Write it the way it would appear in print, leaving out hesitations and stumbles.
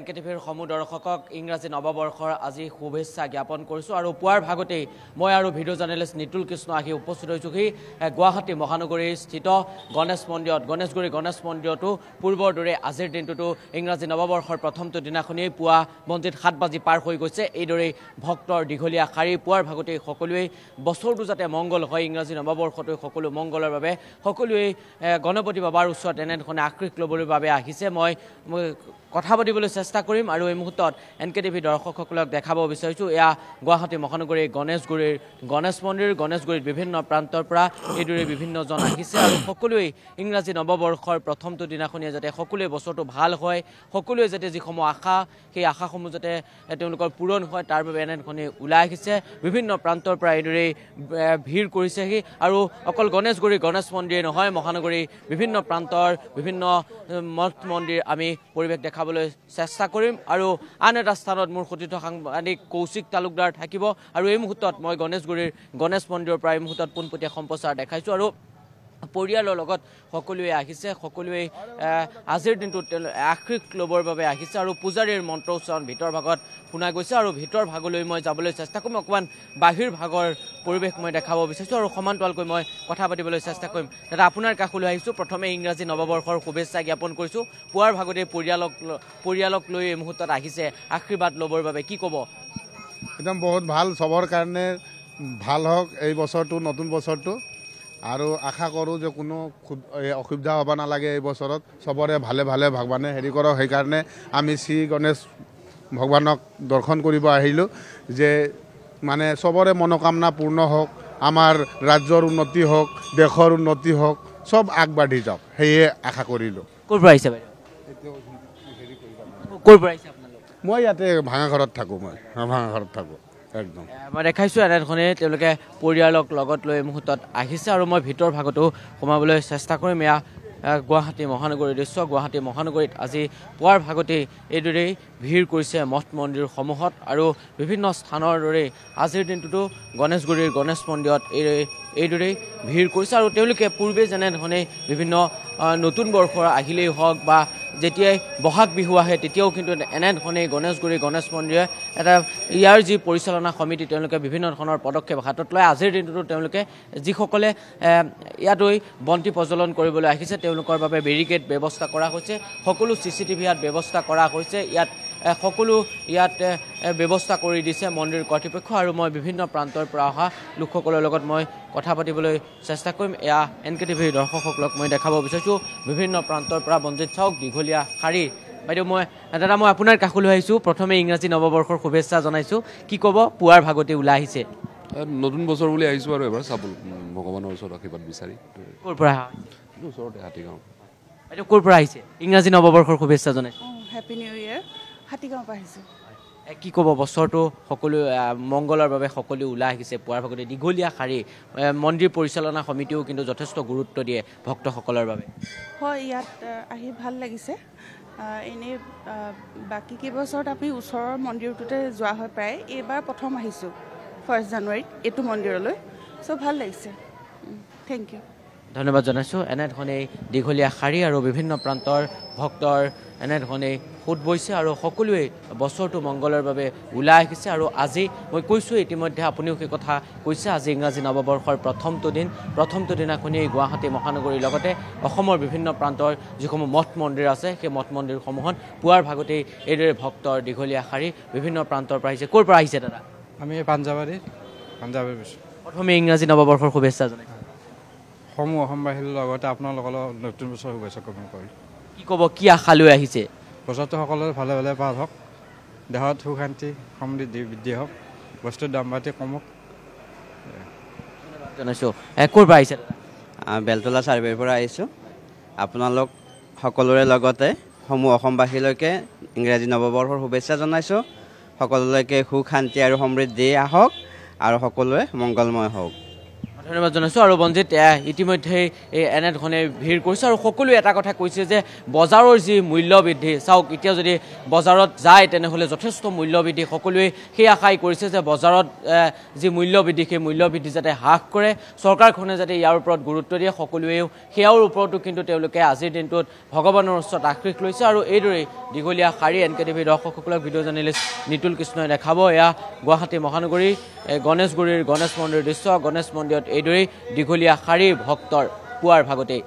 কেটিভিৰ সমূহ দৰ্শকক ইংৰাজী নৱবৰ্ষৰ আজি শুভেচ্ছা জ্ঞাপন কৰিছোঁ আৰু পুৱাৰ ভাগতেই মই আৰু ভিডিঅ' জাৰ্নেলিষ্ট নিতুল কৃষ্ণ আহি উপস্থিত হৈছোঁহি গুৱাহাটী মহানগৰীৰ স্থিত গণেশ মন্দিৰত গণেশগুৰি গণেশ মন্দিৰতো পূৰ্বৰ দৰে আজিৰ দিনটোতো ইংৰাজী নৱবৰ্ষৰ প্ৰথমটো দিনাখনেই পুৱা মন্দিৰত 7 বাজি পাৰ হৈ গৈছে। এইদৰেই ভক্তৰ দীঘলীয়া শাৰী পুৱাৰ ভাগতেই সকলোৱে বছৰটো যাতে মংগল হয় ইংৰাজী নৱবৰ্ষটো সকলো মংগলৰ বাবে সকলোৱে গণপতি বাবাৰ ওচৰত এনেধৰণে আশীষ ল'বৰ বাবে আহিছে। মই কথা পাতিবলৈ চেষ্টা কৰিম আৰু এই মুহূৰ্তত NKTV দৰ্শকসকলক দেখাব বিচাৰিছোঁ এয়া গুৱাহাটী মহানগৰীৰ গণেশগুৰিৰ গণেশ মন্দিৰ গণেশগুৰিত বিভিন্ন প্ৰান্তৰ পৰা এইদৰে বিভিন্নজন আহিছে আৰু সকলোৱে ইংৰাজী নৱবৰ্ষৰ প্ৰথমটো দিনাখনিয়ে যাতে সকলোৱে বছৰটো ভাল হয় সকলোৱে যাতে যিসমূহ আশা সেই আশাসমূহ যাতে তেওঁলোকৰ পূৰণ হয় তাৰ বাবে এনেধৰণে ওলাই আহিছে বিভিন্ন প্ৰান্তৰ পৰা এইদৰে ভিৰ কৰিছেহি আৰু অকল গণেশগুৰি গণেশ মন্দিৰেই নহয় মহানগৰীৰ বিভিন্ন প্ৰান্তৰ বিভিন্ন মঠ মন্দিৰ আমি পৰিৱেশ দেখাবলৈ চেষ্টা কৰিম আৰু আন এটা স্থানত মোৰ সতীৰ্থ সাংবাদিক কৌশিক তালুকদাৰ থাকিব আৰু এই মুহূৰ্তত মই গণেশগুৰিৰ গণেশ মন্দিৰৰ পৰা এই মুহূৰ্তত পোনপটীয়া সম্প্ৰচাৰ দেখাইছোঁ আৰু পৰিয়ালৰ লগত সকলোৱে আহিছে সকলোৱে আজিৰ দিনটোত আশীষ ল'বৰ বাবে আহিছে আৰু পূজাৰীৰ মন্ত্ৰ উচ্চাৰণ ভিতৰ ভাগত শুনা গৈছে আৰু ভিতৰ ভাগলৈ মই যাবলৈ চেষ্টা কৰিম অকণমান বাহিৰ ভাগৰ পৰিৱেশ মই দেখাব বিচাৰিছোঁ আৰু সমান্তৰালকৈ মই কথা পাতিবলৈ চেষ্টা কৰিম। দাদা আপোনাৰ কাষলৈ আহিছোঁ প্ৰথমে ইংৰাজী নৱবৰ্ষৰ শুভেচ্ছা জ্ঞাপন কৰিছোঁ পুৱাৰ ভাগতে পৰিয়ালক লৈ এই মুহূৰ্তত আহিছে আশীৰ্বাদ ল'বৰ বাবে কি ক'ব? একদম বহুত ভাল চবৰ কাৰণে ভাল হওক এই বছৰটো নতুন বছৰটো আৰু আশা কৰোঁ যে কোনো অসুবিধা হ'ব নালাগে এই বছৰত চবৰে ভালে ভালে ভগৱানে হেৰি কৰক। সেইকাৰণে আমি শ্ৰী গণেশ ভগৱানক দৰ্শন কৰিব আহিলোঁ যে মানে চবৰে মনোকামনা পূৰ্ণ হওক আমাৰ ৰাজ্যৰ উন্নতি হওক দেশৰ উন্নতি হওক চব আগবাঢ়ি যাওক সেয়ে আশা কৰিলোঁ। ক'ৰ পৰা আহিছে বাইদেউ? ক'ৰ পৰা আহিছে আপোনালোক? মই ইয়াতে ভাঙাঘৰত থাকোঁ ভাঙাঘৰত থাকোঁ একদম মই দেখাইছোঁ এনেধৰণে তেওঁলোকে পৰিয়ালক লগত লৈ মুহূৰ্তত আহিছে আৰু মই ভিতৰ ভাগতো সোমাবলৈ চেষ্টা কৰিম। এয়া গুৱাহাটী মহানগৰীৰ দৃশ্য গুৱাহাটী মহানগৰীত আজি পুৱাৰ ভাগতেই এইদৰেই ভিৰ কৰিছে মঠ মন্দিৰসমূহত আৰু বিভিন্ন স্থানৰ দৰেই আজিৰ দিনটোতো গণেশগুৰিৰ গণেশ মন্দিৰত এইদৰেই ভিৰ কৰিছে আৰু তেওঁলোকে পূৰ্বে যেনেধৰণে বিভিন্ন নতুন বৰ্ষৰ আহিলেই হওক বা যেতিয়াই বহাগ বিহু আহে তেতিয়াও কিন্তু এনেধৰণে গণেশগুৰি গণেশ মন্দিৰে এটা ইয়াৰ যি পৰিচালনা সমিতি তেওঁলোকে বিভিন্ন ধৰণৰ পদক্ষেপ হাতত লয়। আজিৰ দিনটোতো তেওঁলোকে যিসকলে ইয়ালৈ বন্তি প্ৰজ্বলন কৰিবলৈ আহিছে তেওঁলোকৰ বাবে বেৰিকেড ব্যৱস্থা কৰা হৈছে সকলো CCTV ইয়াত ব্যৱস্থা কৰা হৈছে ইয়াত সকলো ইয়াত ব্যৱস্থা কৰি দিছে মন্দিৰ কৰ্তৃপক্ষ আৰু মই বিভিন্ন প্ৰান্তৰ পৰা অহা লোকসকলৰ লগত মই কথা পাতিবলৈ চেষ্টা কৰিম। এয়া NKTV দৰ্শকসকলক মই দেখাব বিচাৰিছোঁ বিভিন্ন প্ৰান্তৰ পৰা বঞ্জিত চাওক দীঘলীয়া শাৰী। বাইদেউ দাদা মই আপোনাৰ কাষলৈ আহিছোঁ প্ৰথমে ইংৰাজী নৱবৰ্ষৰ শুভেচ্ছা জনাইছোঁ কি ক'ব পুৱাৰ ভাগতে ওলাই আহিছে? নতুন বছৰ বুলি আহিছোঁ আৰু এবাৰ চাব ভগৱানৰ ওচৰত আশীৰ্বাদ বিচাৰি। ক'ৰ পৰা ওচৰতে হাতীগাঁও। বাইদেউ ক'ৰ পৰা আহিছে? ইংৰাজী নৱবৰ্ষৰ শুভেচ্ছা জনাইছোঁ। হেপী নিউ ইয়েৰ হাতীগাঁৱৰ পৰা আহিছোঁ। কি ক'ব বছৰটো সকলো মংগলৰ বাবে সকলো ওলাই আহিছে পুৱাৰ ভাগতে দীঘলীয়া শাৰী মন্দিৰ পৰিচালনা সমিতিও কিন্তু যথেষ্ট গুৰুত্ব দিয়ে ভক্তসকলৰ বাবে। হয় ইয়াত আহি ভাল লাগিছে। এনেই বাকী কেইবছৰত আমি ওচৰৰ মন্দিৰটোতে যোৱা হয় প্ৰায় এইবাৰ প্ৰথম আহিছোঁ 1 জানুৱাৰীত এইটো মন্দিৰলৈ চ' ভাল লাগিছে। থেংক ইউ ধন্যবাদ জনাইছোঁ। এনেধৰণেই দীঘলীয়া শাৰী আৰু বিভিন্ন প্ৰান্তৰ ভক্তৰ এনেধৰণেই সোঁত বৈছে আৰু সকলোৱে বছৰটো মংগলৰ বাবে ওলাই আহিছে আৰু আজি মই কৈছোঁ ইতিমধ্যে আপুনিও সেই কথা কৈছে আজি ইংৰাজী নৱবৰ্ষৰ প্ৰথমটো দিনাখনেই গুৱাহাটী মহানগৰীৰ লগতে অসমৰ বিভিন্ন প্ৰান্তৰ যিসমূহ মঠ মন্দিৰ আছে সেই মঠ মন্দিৰসমূহত পুৱাৰ ভাগতেই এইদৰে ভক্তৰ দীঘলীয়া শাৰী বিভিন্ন প্ৰান্তৰ পৰা আহিছে। ক'ৰ পৰা আহিছে দাদা? আমি পাঞ্জাৱী প্ৰথমে ইংৰাজী নৱবৰ্ষৰ শুভেচ্ছা জনাইছোঁ। সমূহ অসমবাসীৰ লগতে আপোনালোকৰ নতুন বছৰ শুভেচ্ছা জ্ঞাপন কৰিলোঁ। কি ক'ব কি আশা লৈ আহিছে? বছৰটো সকলোৰে ভালে ভালে পাৰ হওক দেহত সুখ শান্তি সমৃদ্ধি বৃদ্ধি হওক বস্তুৰ দাম পাতি কমক জনাইছোঁ। ক'ৰ পৰা আহিছে? বেলতলা চাৰ্ভেৰ পৰা আহিছোঁ। আপোনালোক সকলোৰে লগতে সমূহ অসমবাসীলৈকে ইংৰাজী নৱবৰ্ষৰ শুভেচ্ছা জনাইছোঁ। সকলোলৈকে সুখ শান্তি আৰু সমৃদ্ধি আহক আৰু সকলোৱে মংগলময় হওক। ধন্যবাদ জনাইছোঁ আৰু বঞ্জিত ইতিমধ্যে এনেধৰণে ভিৰ কৰিছে আৰু সকলোৱে এটা কথা কৈছে যে বজাৰৰ যি মূল্য বৃদ্ধি চাওক এতিয়া যদি বজাৰত যায় তেনেহ'লে যথেষ্ট মূল্য বৃদ্ধি সকলোৱে সেই আশাই কৰিছে যে বজাৰত যি মূল্য বৃদ্ধি সেই মূল্য বৃদ্ধি যাতে হ্ৰাস কৰে চৰকাৰখনে যাতে ইয়াৰ ওপৰত গুৰুত্ব দিয়ে সকলোৱেও সেয়াৰ ওপৰতো কিন্তু তেওঁলোকে আজিৰ দিনটোত ভগৱানৰ ওচৰত আশীষ লৈছে আৰু এইদৰেই দীঘলীয়া শাৰী NKTV দৰ্শকসকলক ভিডিঅ' জাৰ্নেলিষ্ট নিতুল কৃষ্ণই দেখাব এয়া গুৱাহাটী মহানগৰী গণেশগুৰিৰ গণেশ মন্দিৰৰ দৃশ্য গণেশ মন্দিৰত এইদৰেই দীঘলীয়া শাৰী ভক্তৰ পুৱাৰ ভাগতেই